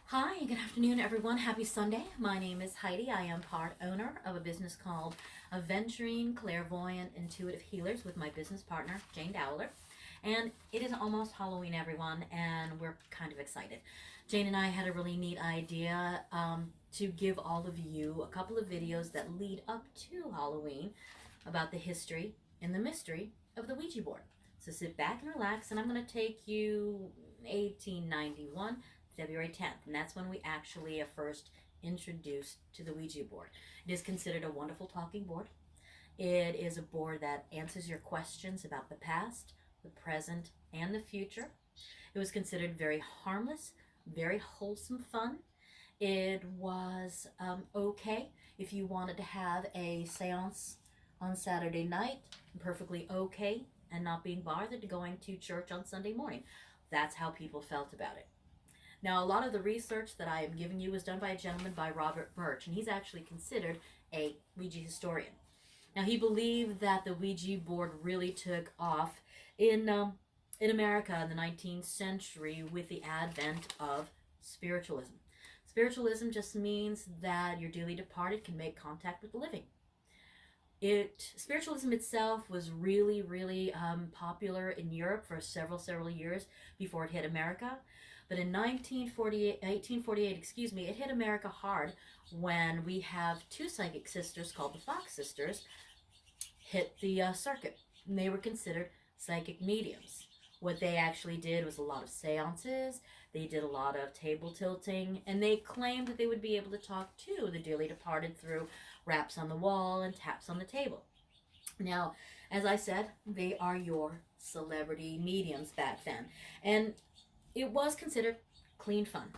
Hi, good afternoon, everyone. Happy Sunday. My name is Heidi. I am part owner of a business called Aventurine Clairvoyant Intuitive Healers with my business partner, Jane Dowler. And it is almost Halloween, everyone, and we're kind of excited. Jane and I had a really neat idea to give all of you a couple of videos that lead up to Halloween about the history and the mystery of the Ouija board. So sit back and relax, and I'm going to take you 1891 February 10th, and that's when we actually are first introduced to the Ouija board. It is considered a wonderful talking board. It is a board that answers your questions about the past, the present, and the future. It was considered very harmless, very wholesome fun. It was okay if you wanted to have a seance on Saturday night, perfectly okay, and not being bothered to going to church on Sunday morning. That's how people felt about it. Now, a lot of the research that I am giving you was done by a gentleman by Robert Birch, and he's actually considered a Ouija historian. Now, he believed that the Ouija board really took off in America in the 19th century with the advent of spiritualism. Spiritualism just means that your dearly departed can make contact with the living. Spiritualism itself was really popular in Europe for several years before it hit America. But in 1848, it hit America hard when we have two psychic sisters called the Fox sisters hit the circuit. And they were considered psychic mediums. What they actually did was a lot of seances. They did a lot of table tilting, and they claimed that they would be able to talk to the dearly departed through raps on the wall and taps on the table. Now, as I said, they are your celebrity mediums back then. And it was considered clean fun.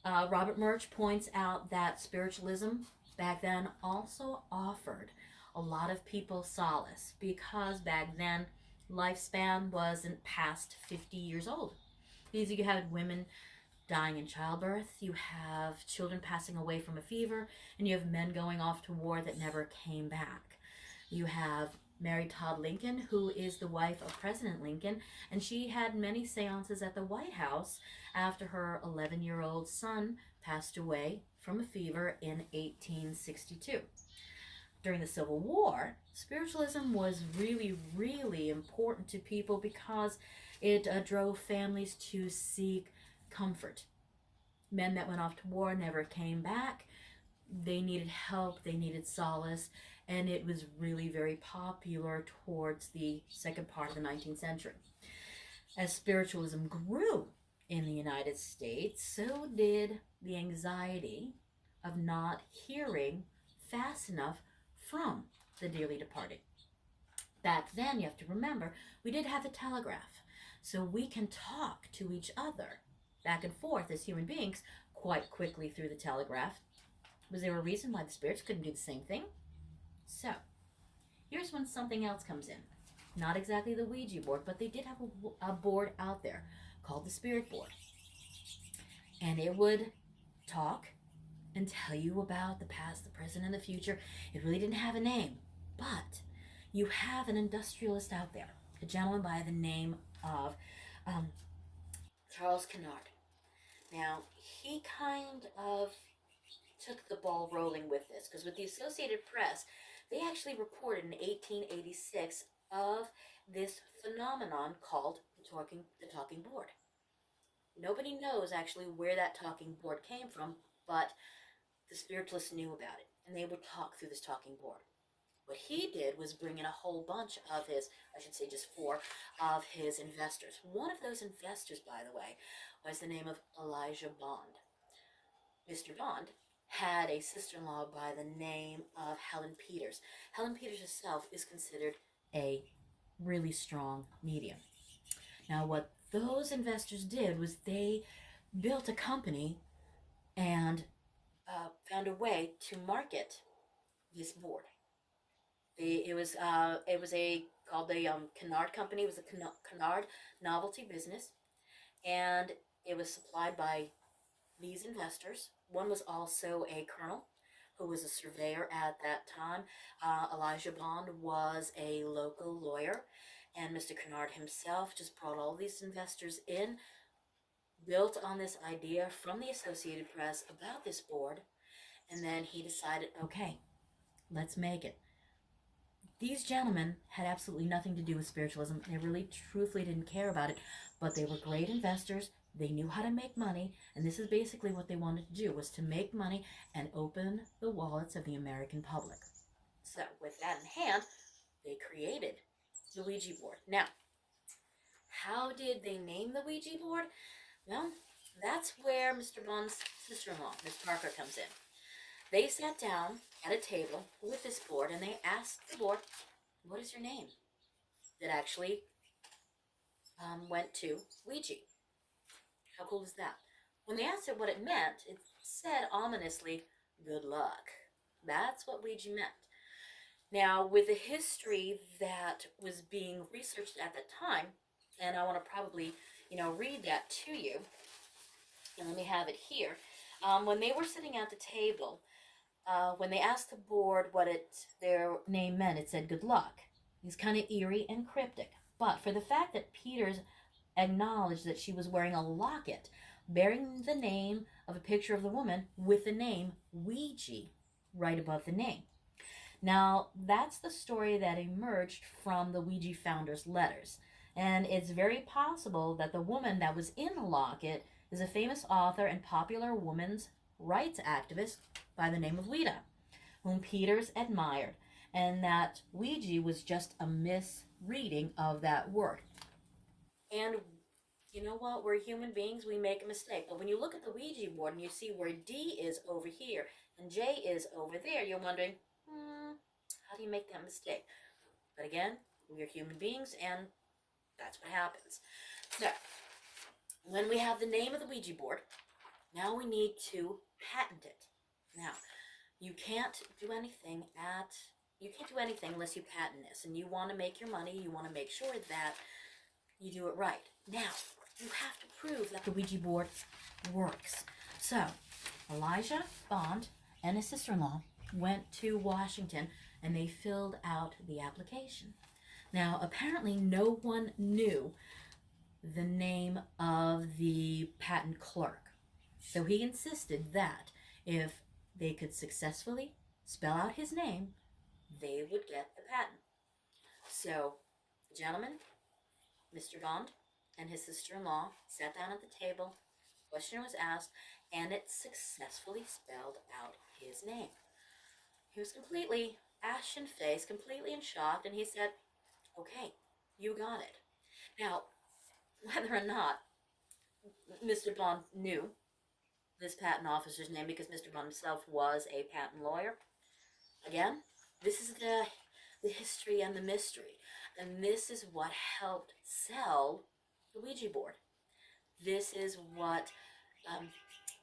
Robert Murch points out that spiritualism back then also offered a lot of people solace because back then lifespan wasn't past 50 years old. Because you had women dying in childbirth, you have children passing away from a fever, and you have men going off to war that never came back. You have Mary Todd Lincoln, who is the wife of President Lincoln, and she had many seances at the White House after her 11-year-old son passed away from a fever in 1862. During the Civil War, spiritualism was really important to people because it drove families to seek comfort. Men that went off to war never came back. They needed help, they needed solace, and it was really very popular towards the second part of the 19th century. As spiritualism grew in the United States, so did the anxiety of not hearing fast enough from the dearly departed. Back then, you have to remember, we did have the telegraph, so we can talk to each other back and forth as human beings quite quickly through the telegraph. Was there a reason why the spirits couldn't do the same thing? So, here's when something else comes in. Not exactly the Ouija board, but they did have a board out there called the spirit board. And it would talk and tell you about the past, the present, and the future. It really didn't have a name. But you have an industrialist out there, a gentleman by the name of Charles Kennard. Now, he kind of took the ball rolling with this because with the Associated Press, they actually reported in 1886 of this phenomenon called the talking board. Nobody knows actually where that talking board came from, but the spiritualists knew about it, and they would talk through this talking board. What he did was bring in a whole bunch of his, I should say just four, of his investors. One of those investors, by the way, was the name of Elijah Bond. Mr. Bond had a sister-in-law by the name of Helen Peters. Helen Peters herself is considered a really strong medium. Now, what those investors did was they built a company and found a way to market this board. It was called the Kennard Company. It was a Kennard novelty business, and it was supplied by these investors. One was also a colonel who was a surveyor at that time. Elijah Bond was a local lawyer, and Mr. Kennard himself just brought all these investors in, built on this idea from the Associated Press about this board, and then he decided, okay, let's make it. These gentlemen had absolutely nothing to do with spiritualism. They really, truthfully didn't care about it, but they were great investors. They knew how to make money, and this is basically what they wanted to do, was to make money and open the wallets of the American public. So with that in hand, they created the Ouija board. Now, how did they name the Ouija board? Well, that's where Mr. Bond's sister-in-law, Miss Parker, comes in. They sat down at a table with this board, and they asked the board, what is your name? That actually went to Ouija. How cool is that? When they asked it what it meant, it said ominously, good luck. That's what Ouija meant. Now, with the history that was being researched at the time, and I want to probably, read that to you, and let me have it here. When they were sitting at the table, when they asked the board what their name meant, it said good luck. It's kind of eerie and cryptic. But for the fact that Peters acknowledged that she was wearing a locket bearing the name of a picture of the woman with the name Ouija right above the name. Now, that's the story that emerged from the Ouija founders' letters. And it's very possible that the woman that was in the locket is a famous author and popular women's rights activist by the name of Ouija, whom Peters admired, and that Ouija was just a misreading of that word. And you know what? We're human beings. We make a mistake. But when you look at the Ouija board and you see where D is over here and J is over there, you're wondering, how do you make that mistake? But again, we are human beings, and that's what happens. So, when we have the name of the Ouija board, now we need to patent it. Now, you can't do anything unless you patent this, and you want to make your money. You want to make sure that you do it right. Now, you have to prove that the Ouija board works. So, Elijah Bond and his sister-in-law went to Washington, and they filled out the application. Now, apparently no one knew the name of the patent clerk. So he insisted that if they could successfully spell out his name, they would get the patent. So, the gentleman, Mr. Bond, and his sister-in-law sat down at the table, the question was asked, and it successfully spelled out his name. He was completely ashen-faced, completely in shock, and he said, okay, you got it. Now, whether or not Mr. Bond knew this patent officer's name, because Mr. Bond himself was a patent lawyer, again, this is the history and the mystery. And this is what helped sell the Ouija board. This is what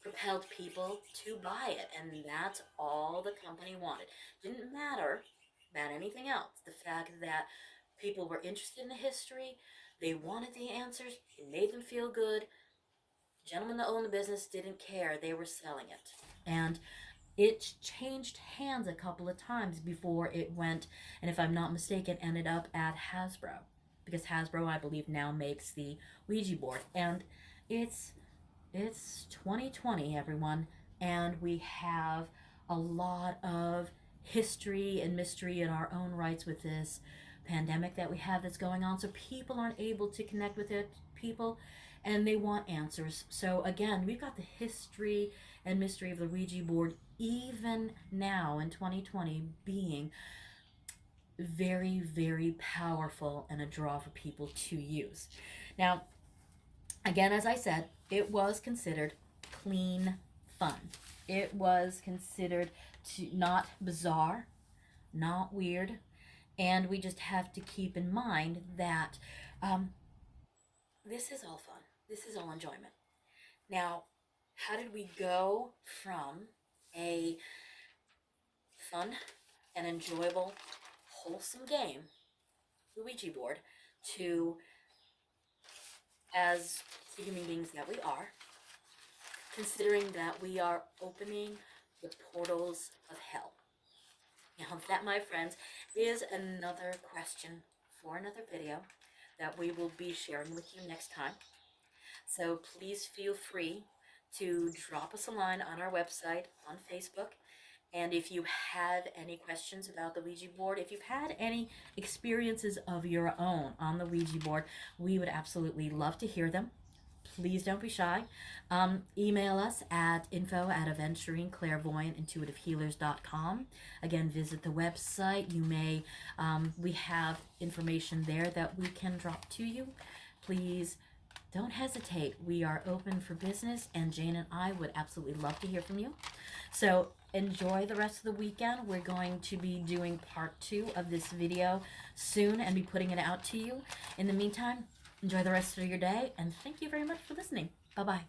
propelled people to buy it, and that's all the company wanted. Didn't matter about anything else. The fact that people were interested in the history, they wanted the answers, it made them feel good. The gentleman that owned the business didn't care. They were selling it. And it changed hands a couple of times before it went, and if I'm not mistaken, ended up at Hasbro. Because Hasbro, I believe, now makes the Ouija board. And it's 2020, everyone, and we have a lot of history and mystery in our own rights with this pandemic that we have that's going on. So people aren't able to connect with it, and they want answers. So again, we've got the history and mystery of the Ouija board, even now in 2020, being very, very powerful and a draw for people to use. Now, again, as I said, it was considered clean fun. It was considered not bizarre, not weird, and we just have to keep in mind that this is all fun. This is all enjoyment. Now, how did we go from a fun and enjoyable, wholesome game, the Ouija board, to, as the human beings that we are, considering that we are opening the portals of hell? Now, that, my friends, is another question for another video that we will be sharing with you next time. So please feel free to drop us a line on our website, on Facebook. And if you have any questions about the Ouija board, if you've had any experiences of your own on the Ouija board, we would absolutely love to hear them. Please don't be shy. Email us at info@aventurineclairvoyantintuitivehealers.com. Again, visit the website. We have information there that we can drop to you. Please don't hesitate. We are open for business, and Jane and I would absolutely love to hear from you. So enjoy the rest of the weekend. We're going to be doing part 2 of this video soon and be putting it out to you. In the meantime, enjoy the rest of your day, and thank you very much for listening. Bye-bye.